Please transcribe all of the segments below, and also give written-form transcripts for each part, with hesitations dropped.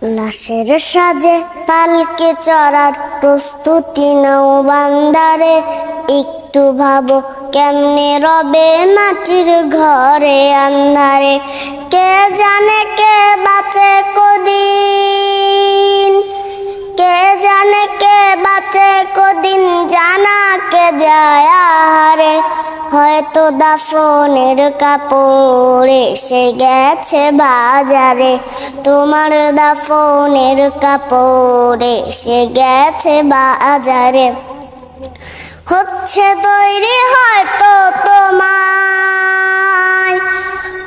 লাশের সাজে পালকে চড়ার প্রস্তুতি নাও বান্দারে। একটু ভাবো কেমনে রবে মাটির ঘরে আন্ধারে। কে জানে কে বাঁচে কদিন, কে জানে কে বাঁচে কদিন, জানা কে যায় আহারে। হয়তো দাফনের কাপড় এসে গেছে বাজারে, তোমার দাফনের কাপড় এসে গেছে বাজারে। হচ্ছে তৈরি হয়তো তোমায়,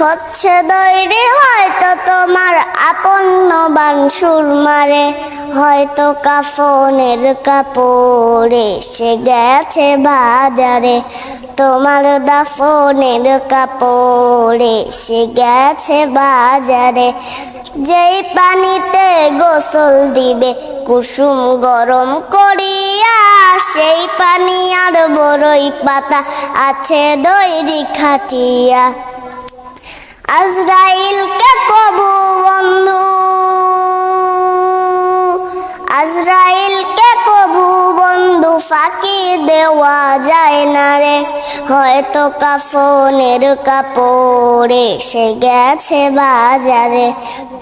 হচ্ছে তৈরি হয়তো তোমার আপন বানসুর মারে। হয়তো কাফনের কাপড় এসে গেছে বাজারে, তোমার দাফনের কাপড় এসে গেছে বাজারে। যেই পানিতে গোসল দিবে কুসুম গরম করিয়া, সেই পানি আর বড়ই পাতা আছে দৈরি খাটিয়া। আজরাইলকে কবু বন্ধু, আজরাইলকে কবু বন্ধু ফাঁকি দেওয়া যায় না রে। হয়তো কাফনের কাপড় এসে গেছে বাজারে,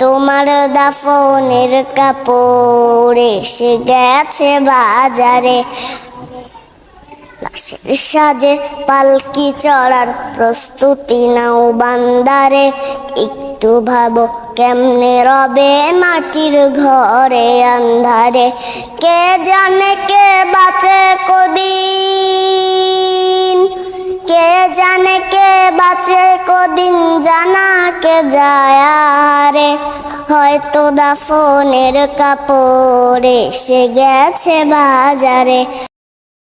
তোমার দাফনের কাপড় এসে গেছে বাজারে। লাশের সাজে পালকি চড়ার প্রস্তুতি নাও বান্দারে। একটু ভাবো কেমনে রবে মাটির ঘরে আন্ধারে। কে জানে কে বাঁচে কদিন, কে জানে কে বাঁচে কদিন, জানা কে যায় আহারে। হয়তো দাফনের কাপড় এসে গেছে বাজারে,